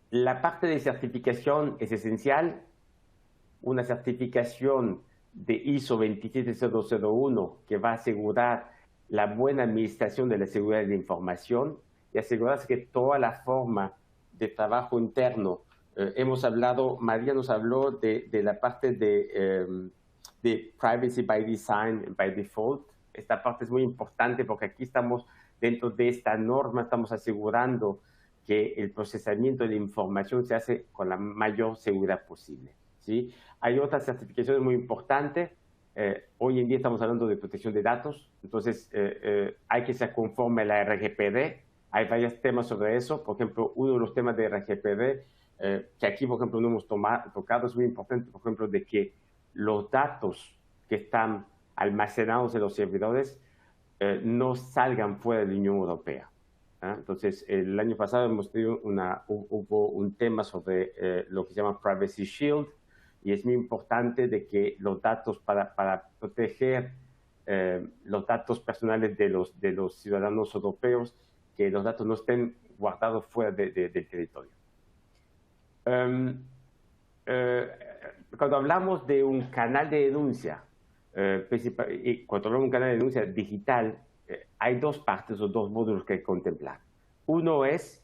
La parte de certificación es esencial. Una certificación de ISO 27001 que va a asegurar la buena administración de la seguridad de la información y asegurarse que toda la forma de trabajo interno, hemos hablado, María nos habló de la parte de privacy by design, by default. Esta parte es muy importante porque aquí estamos dentro de esta norma, estamos asegurando que el procesamiento de la información se hace con la mayor seguridad posible, ¿sí? Hay otras certificaciones muy importantes. Hoy en día estamos hablando de protección de datos, entonces hay que ser conforme a la RGPD. Hay varios temas sobre eso. Por ejemplo, uno de los temas de RGPD, que aquí, por ejemplo, no hemos tocado, es muy importante, por ejemplo, de que los datos que están almacenados en los servidores no salgan fuera de la Unión Europea. Entonces, el año pasado hemos tenido hubo un tema sobre lo que se llama Privacy Shield, y es muy importante de que los datos, para proteger los datos personales de los ciudadanos europeos, que los datos no estén guardados fuera del territorio. Cuando hablamos de un canal de denuncia, y cuando hablamos de un canal de denuncia digital, hay dos partes o dos módulos que hay que contemplar. Uno es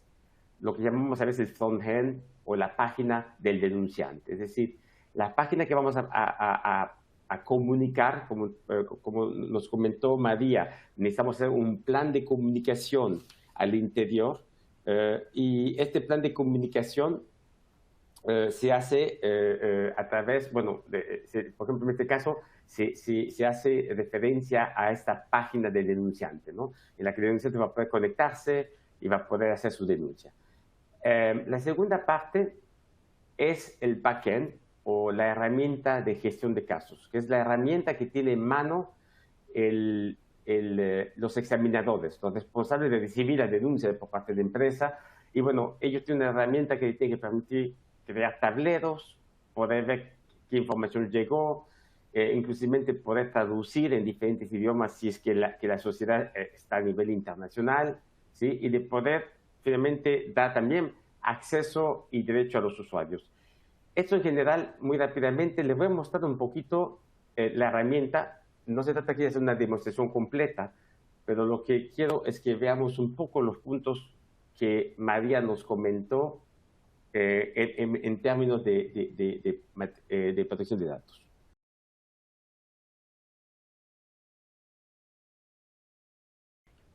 lo que llamamos a veces el front-end o la página del denunciante, es decir, la página que vamos a comunicar, como nos comentó María, necesitamos hacer un plan de comunicación al interior y este plan de comunicación se hace a través, bueno, por ejemplo, en este caso, se hace referencia a esta página del denunciante, ¿no? En la que el denunciante va a poder conectarse y va a poder hacer su denuncia. La segunda parte es el backend o la herramienta de gestión de casos, que es la herramienta que tiene en mano los examinadores, los responsables de recibir la denuncia por parte de la empresa. Y bueno, ellos tienen una herramienta que tiene que permitir crear tableros, poder ver qué información llegó, inclusive poder traducir en diferentes idiomas si es que la sociedad está a nivel internacional, ¿sí? Y de poder finalmente dar también acceso y derecho a los usuarios. Esto en general, muy rápidamente, les voy a mostrar un poquito la herramienta. No se trata aquí de hacer una demostración completa, pero lo que quiero es que veamos un poco los puntos que María nos comentó en términos de protección de datos.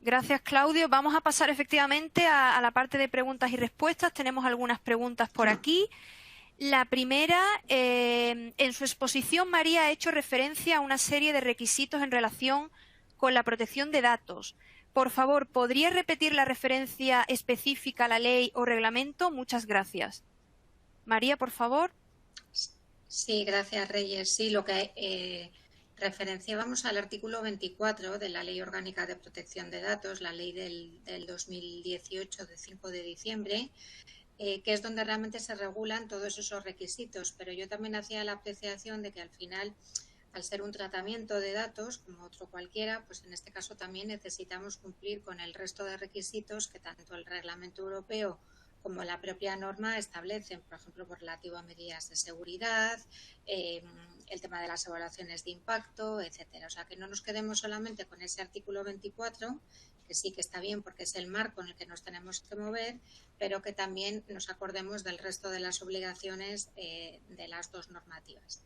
Gracias, Claudio. Vamos a pasar efectivamente a la parte de preguntas y respuestas. Tenemos algunas preguntas por aquí. La primera, en su exposición, María ha hecho referencia a una serie de requisitos en relación con la protección de datos. Por favor, ¿podría repetir la referencia específica a la ley o reglamento? Muchas gracias. María, por favor. Sí, gracias, Reyes. Sí, lo que referenciábamos al artículo 24 de la Ley Orgánica de Protección de Datos, la ley del 2018 de 5 de diciembre, que es donde realmente se regulan todos esos requisitos. Pero yo también hacía la apreciación de que al final, al ser un tratamiento de datos, como otro cualquiera, pues en este caso también necesitamos cumplir con el resto de requisitos que tanto el Reglamento Europeo como la propia norma establecen, por ejemplo, relativo a medidas de seguridad, el tema de las evaluaciones de impacto, etcétera. O sea, que no nos quedemos solamente con ese artículo 24, que sí que está bien porque es el marco en el que nos tenemos que mover, pero que también nos acordemos del resto de las obligaciones de las dos normativas.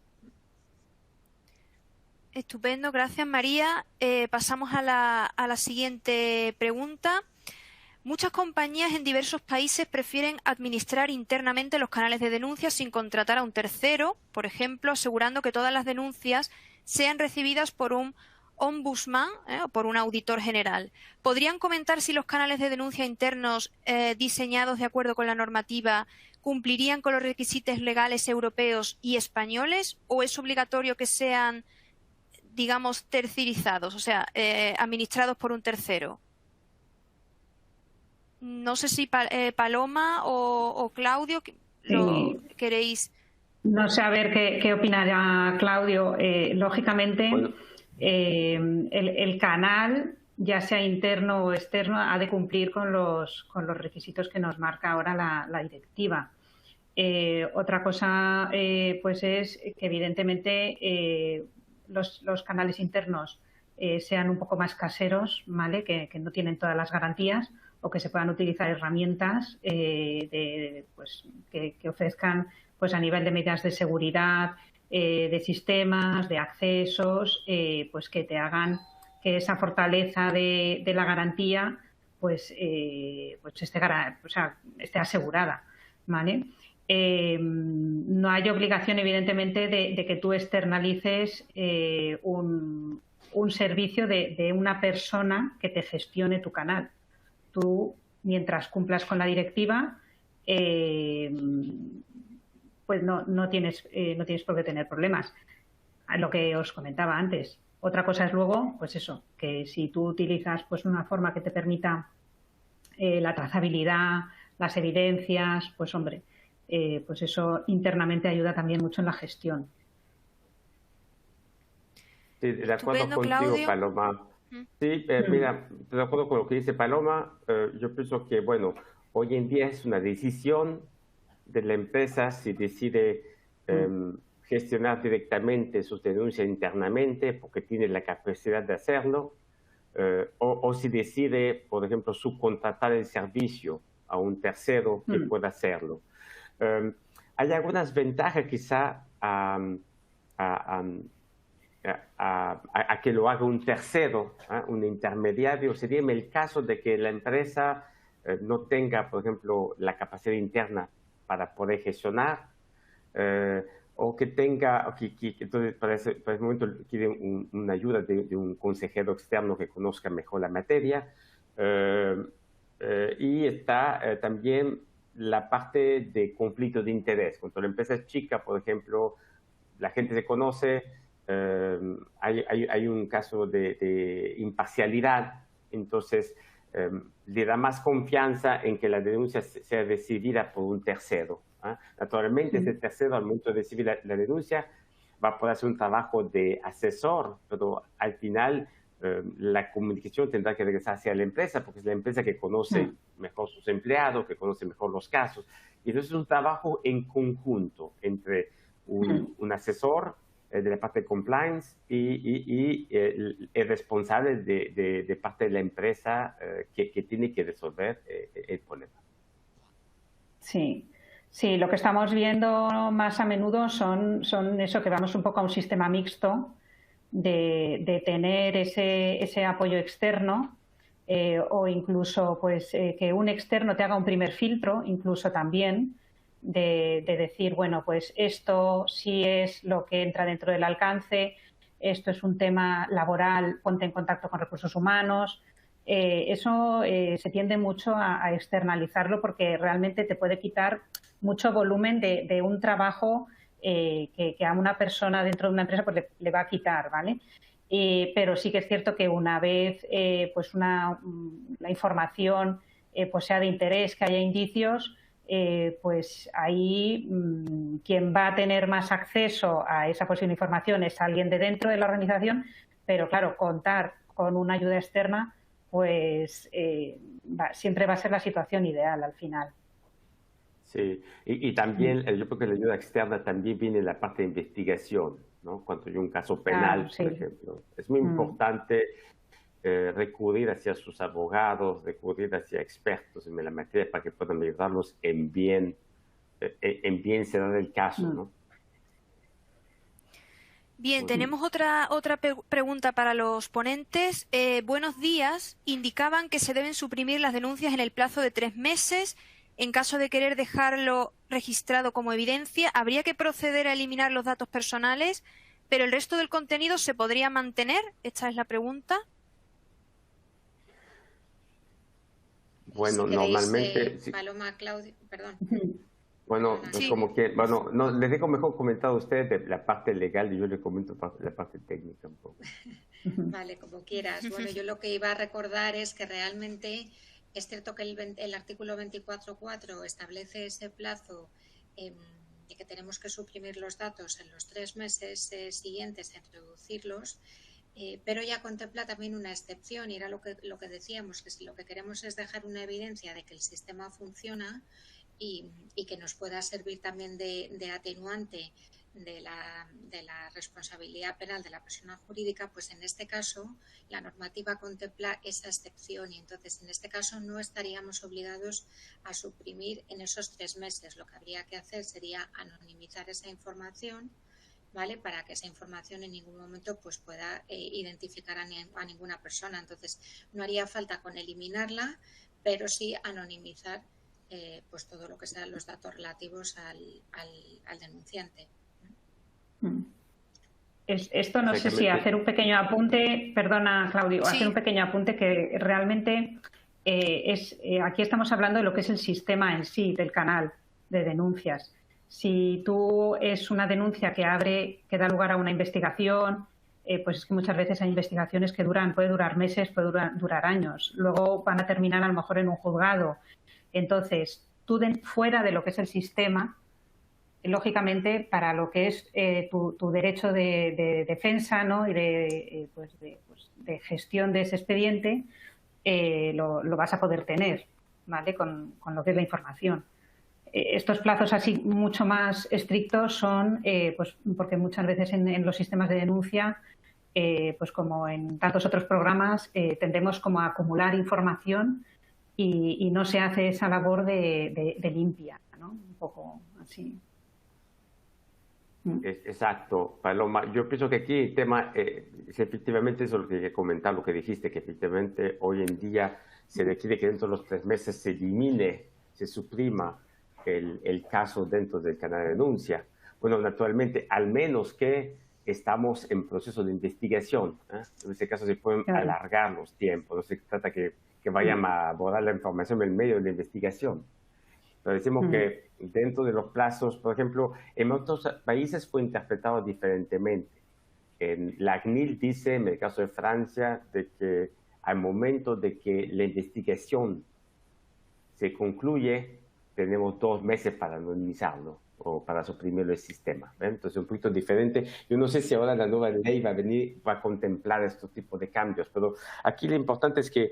Estupendo, gracias, María. Pasamos a la siguiente pregunta. Muchas compañías en diversos países prefieren administrar internamente los canales de denuncia sin contratar a un tercero, por ejemplo, asegurando que todas las denuncias sean recibidas por un ombudsman o por un auditor general. ¿Podrían comentar si los canales de denuncia internos diseñados de acuerdo con la normativa cumplirían con los requisitos legales europeos y españoles o es obligatorio que sean, digamos, tercerizados, o sea, administrados por un tercero? No sé si Paloma o Claudio queréis. No sé, a ver qué opinará Claudio. Lógicamente, bueno, el canal, ya sea interno o externo, ha de cumplir con los requisitos que nos marca ahora la directiva. Otra cosa, pues es que evidentemente los canales internos sean un poco más caseros, ¿vale? Que no tienen todas las garantías, o que se puedan utilizar herramientas pues, que ofrezcan pues, a nivel de medidas de seguridad, de sistemas, de accesos, pues que te hagan que esa fortaleza de la garantía pues esté asegurada, ¿vale? No hay obligación, evidentemente, de que tú externalices un servicio de una persona que te gestione tu canal. Tú, mientras cumplas con la directiva, pues no tienes por qué tener problemas. Lo que os comentaba antes. Otra cosa es luego, pues eso, que si tú utilizas pues una forma que te permita la trazabilidad, las evidencias, pues hombre, pues eso internamente ayuda también mucho en la gestión. Sí, de acuerdo contigo, Claudio. Paloma. Sí, mira, de acuerdo con lo que dice Paloma, yo pienso que, bueno, hoy en día es una decisión de la empresa si decide gestionar directamente sus denuncias internamente porque tiene la capacidad de hacerlo, o si decide, por ejemplo, subcontratar el servicio a un tercero que pueda hacerlo. Hay algunas ventajas quizá a que lo haga un tercero, un intermediario. Sería en el caso de que la empresa no tenga, por ejemplo, la capacidad interna para poder gestionar, o que tenga, entonces para ese momento quiere una ayuda de un consejero externo que conozca mejor la materia. Y está también la parte de conflicto de interés. Cuando la empresa es chica, por ejemplo, la gente se conoce, hay un caso de imparcialidad, entonces le da más confianza en que la denuncia sea recibida por un tercero. Naturalmente, ese tercero, al momento de recibir la denuncia, va a poder hacer un trabajo de asesor, pero al final la comunicación tendrá que regresar hacia la empresa, porque es la empresa que conoce mejor sus empleados, que conoce mejor los casos. Y entonces es un trabajo en conjunto entre un asesor de la parte de compliance y el responsable de parte de la empresa que tiene que resolver el problema. Sí. Sí, lo que estamos viendo más a menudo son eso, que vamos un poco a un sistema mixto de tener ese apoyo externo, o incluso pues que un externo te haga un primer filtro, incluso también de decir, bueno, pues esto sí es lo que entra dentro del alcance, esto es un tema laboral, ponte en contacto con recursos humanos. Eso se tiende mucho a externalizarlo porque realmente te puede quitar mucho volumen de un trabajo que a una persona dentro de una empresa pues le va a quitar, ¿vale? Pero sí que es cierto que una vez pues la información pues sea de interés, que haya indicios, pues ahí quien va a tener más acceso a esa posible información es alguien de dentro de la organización, pero claro, contar con una ayuda externa pues siempre va a ser la situación ideal al final. Sí, y también yo creo que la ayuda externa también viene en la parte de investigación, ¿no? Cuando hay un caso penal, sí. por ejemplo. Es muy importante recurrir hacia sus abogados, recurrir hacia expertos en la materia para que puedan ayudarlos en bien cerrar el caso, ¿no? Bien, tenemos otra pregunta para los ponentes. Buenos días. Indicaban que se deben suprimir las denuncias en el plazo de 3 meses. En caso de querer dejarlo registrado como evidencia, habría que proceder a eliminar los datos personales, pero el resto del contenido se podría mantener. Esta es la pregunta. Bueno, si queréis, normalmente... Paloma, Claudio, perdón. Bueno, pues como que, bueno, no, les dejo mejor comentar a ustedes de la parte legal y yo les comento la parte técnica un poco. Vale, como quieras. Bueno, yo lo que iba a recordar es que realmente es cierto que el artículo 24.4 establece ese plazo de que tenemos que suprimir los datos en los 3 meses siguientes a introducirlos, pero ya contempla también una excepción y era lo que decíamos, que si lo que queremos es dejar una evidencia de que el sistema funciona y que nos pueda servir también de atenuante de la responsabilidad penal de la persona jurídica, pues en este caso la normativa contempla esa excepción y entonces en este caso no estaríamos obligados a suprimir en esos 3 meses. Lo que habría que hacer sería anonimizar esa información, ¿vale? Para que esa información en ningún momento pues pueda identificar a ninguna persona. Entonces no haría falta con eliminarla, pero sí anonimizar pues todo lo que sean los datos relativos al denunciante. Esto no sé si hacer un pequeño apunte, perdona Claudio, hacer un pequeño apunte que realmente aquí estamos hablando de lo que es el sistema en sí, del canal de denuncias. Si tú es una denuncia que da lugar a una investigación, pues es que muchas veces hay investigaciones que puede durar meses, puede durar años. Luego van a terminar a lo mejor en un juzgado. Entonces, tú fuera de lo que es el sistema, lógicamente, para lo que es tu derecho de defensa, ¿no? Y de gestión de ese expediente, lo vas a poder tener, ¿vale? Con lo que es la información. estos plazos así mucho más estrictos son pues porque muchas veces en los sistemas de denuncia, pues como en tantos otros programas, tendemos como a acumular información y no se hace esa labor de limpia, ¿no? Un poco así. Exacto, Paloma. Yo pienso que aquí el tema es efectivamente eso lo que quería comentar, lo que dijiste, que efectivamente hoy en día se requiere que dentro de los 3 meses se elimine, se suprima el caso dentro del canal de denuncia. Bueno, naturalmente, al menos que estamos en proceso de investigación, ¿eh? En este caso se pueden alargar los tiempos, no se trata que vayan a borrar la información en medio de la investigación. Pero decimos que dentro de los plazos, por ejemplo, en otros países fue interpretado diferentemente. La CNIL dice, en el caso de Francia, de que al momento de que la investigación se concluye, tenemos 2 meses para anonimizarlo o para suprimirlo del sistema. ¿Ven? Entonces, un poquito diferente. Yo no sé si ahora la nueva ley va a contemplar estos tipos de cambios, pero aquí lo importante es que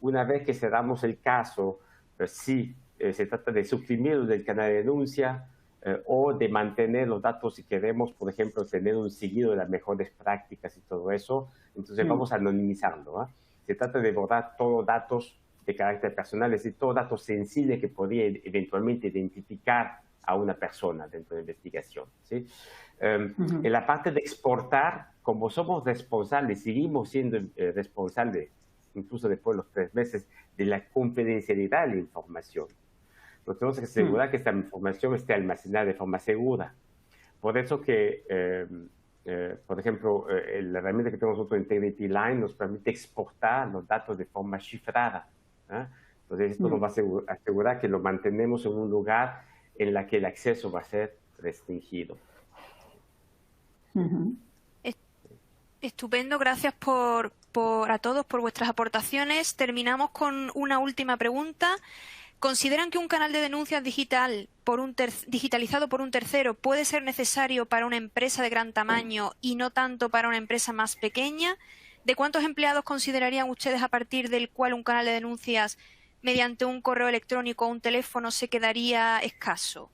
una vez que cerramos el caso, sí, se trata de suprimirlo del canal de denuncia o de mantener los datos si queremos, por ejemplo, tener un seguido de las mejores prácticas y todo eso. Entonces vamos a anonimizarlo. Se trata de borrar todos los datos de carácter personal, es decir, todos datos sensibles que podría eventualmente identificar a una persona dentro de la investigación, ¿sí? En la parte de exportar, como somos responsables, seguimos siendo responsables, incluso después de los 3 meses, de la confidencialidad de la información. Nos tenemos que asegurar que esta información esté almacenada de forma segura. Por eso que, por ejemplo, la herramienta que tenemos nosotros, Integrity Line, nos permite exportar los datos de forma cifrada. Entonces, esto nos va a asegurar que lo mantenemos en un lugar en la que el acceso va a ser restringido. Estupendo, gracias a todos por vuestras aportaciones. Terminamos con una última pregunta. ¿Consideran que un canal de denuncias digitalizado por un tercero puede ser necesario para una empresa de gran tamaño y no tanto para una empresa más pequeña? ¿De cuántos empleados considerarían ustedes a partir del cual un canal de denuncias mediante un correo electrónico o un teléfono se quedaría escaso?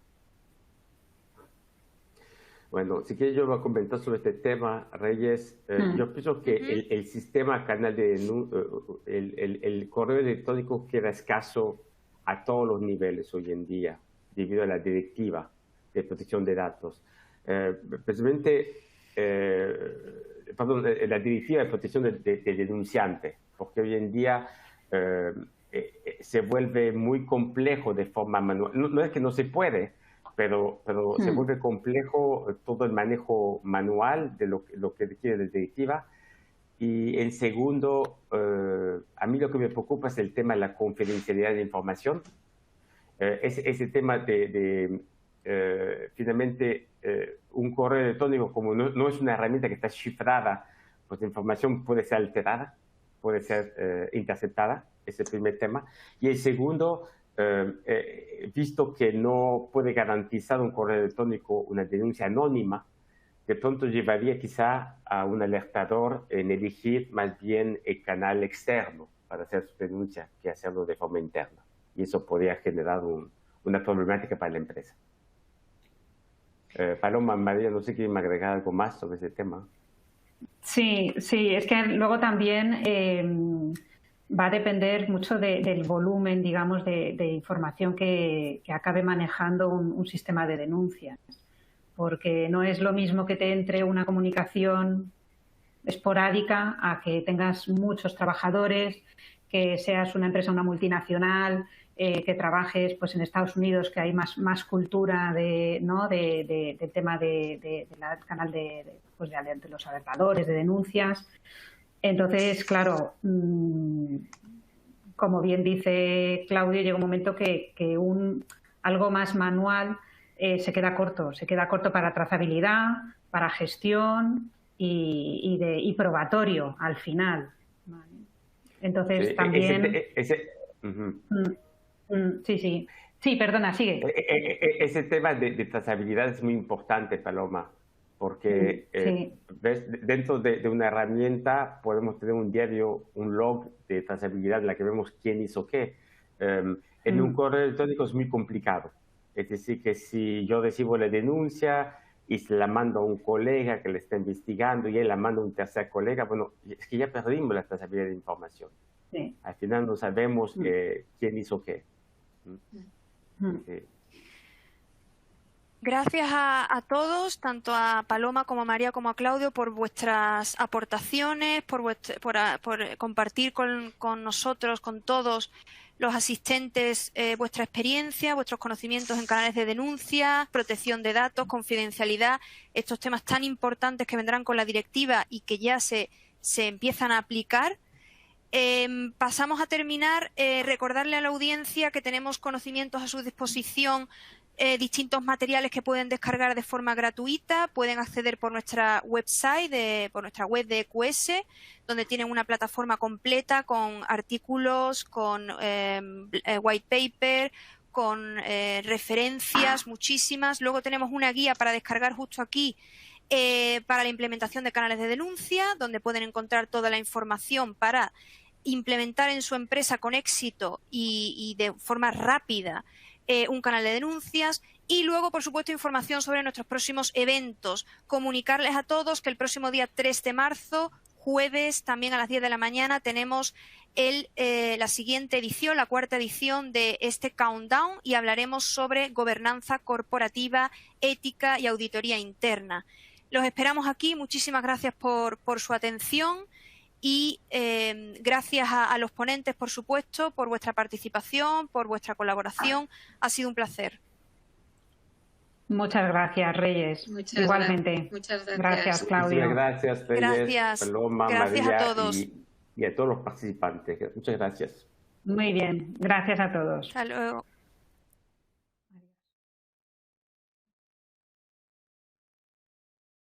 Bueno, si quieres yo voy a comentar sobre este tema, Reyes. Yo pienso que el sistema canal de denuncia, el correo electrónico queda escaso a todos los niveles hoy en día, debido a la directiva de protección de datos. Precisamente, la directiva de protección del denunciante, porque hoy en día se vuelve muy complejo de forma manual. No es que no se puede, pero se vuelve complejo todo el manejo manual de lo que requiere la directiva. Y en segundo, a mí lo que me preocupa es el tema de la confidencialidad de la información. Ese tema finalmente, un correo electrónico, como no es una herramienta que está cifrada, pues la información puede ser alterada, puede ser interceptada, ese es el primer tema. Y el segundo, visto que no puede garantizar un correo electrónico una denuncia anónima, de pronto llevaría quizá a un alertador en elegir más bien el canal externo para hacer su denuncia que hacerlo de forma interna. Y eso podría generar una problemática para la empresa. Paloma, María, no sé si quieren agregar algo más sobre ese tema. Sí, es que luego también va a depender mucho del volumen, digamos, de información que acabe manejando un sistema de denuncias. Porque no es lo mismo que te entre una comunicación esporádica a que tengas muchos trabajadores, que seas una empresa, una multinacional, que trabajes pues en Estados Unidos, que hay más cultura del tema del canal de los alertadores, de denuncias. Entonces, claro, como bien dice Claudio, llega un momento que algo más manual se queda corto para trazabilidad, para gestión y probatorio al final. ¿Vale? Entonces también... Sí, perdona, sigue. Ese tema de trazabilidad es muy importante, Paloma, porque ¿ves? Dentro de una herramienta podemos tener un diario, un log de trazabilidad en la que vemos quién hizo qué. En un correo electrónico es muy complicado. Es decir, que si yo recibo la denuncia y se la mando a un colega que le está investigando y él la manda a un tercer colega, bueno, es que ya perdimos la trazabilidad de información. Sí. Al final no sabemos quién hizo qué. Sí. Gracias a todos, tanto a Paloma como a María como a Claudio, por vuestras aportaciones, por compartir con nosotros, con todos los asistentes, vuestra experiencia, vuestros conocimientos en canales de denuncia, protección de datos, confidencialidad, estos temas tan importantes que vendrán con la directiva y que ya se empiezan a aplicar. Pasamos a terminar, recordarle a la audiencia que tenemos conocimientos a su disposición, distintos materiales que pueden descargar de forma gratuita, pueden acceder por nuestra website, por nuestra web de EQS, donde tienen una plataforma completa con artículos, con white paper, con referencias muchísimas. Luego tenemos una guía para descargar justo aquí para la implementación de canales de denuncia, donde pueden encontrar toda la información para implementar en su empresa con éxito y de forma rápida un canal de denuncias. Y luego, por supuesto, información sobre nuestros próximos eventos. Comunicarles a todos que el próximo día 3 de marzo, jueves, también a las 10 de la mañana, tenemos la siguiente edición, la 4ª edición de este Countdown, y hablaremos sobre gobernanza corporativa, ética y auditoría interna. Los esperamos aquí. Muchísimas gracias por su atención. Y gracias a los ponentes, por supuesto, por vuestra participación, por vuestra colaboración. Ha sido un placer. Muchas gracias, Reyes. Igualmente. Muchas gracias. Gracias, Claudio. Muchas gracias, Reyes, Gracias. Paloma, Gracias María, a todos. Y a todos los participantes. Muchas gracias. Muy bien. Gracias a todos. Hasta luego.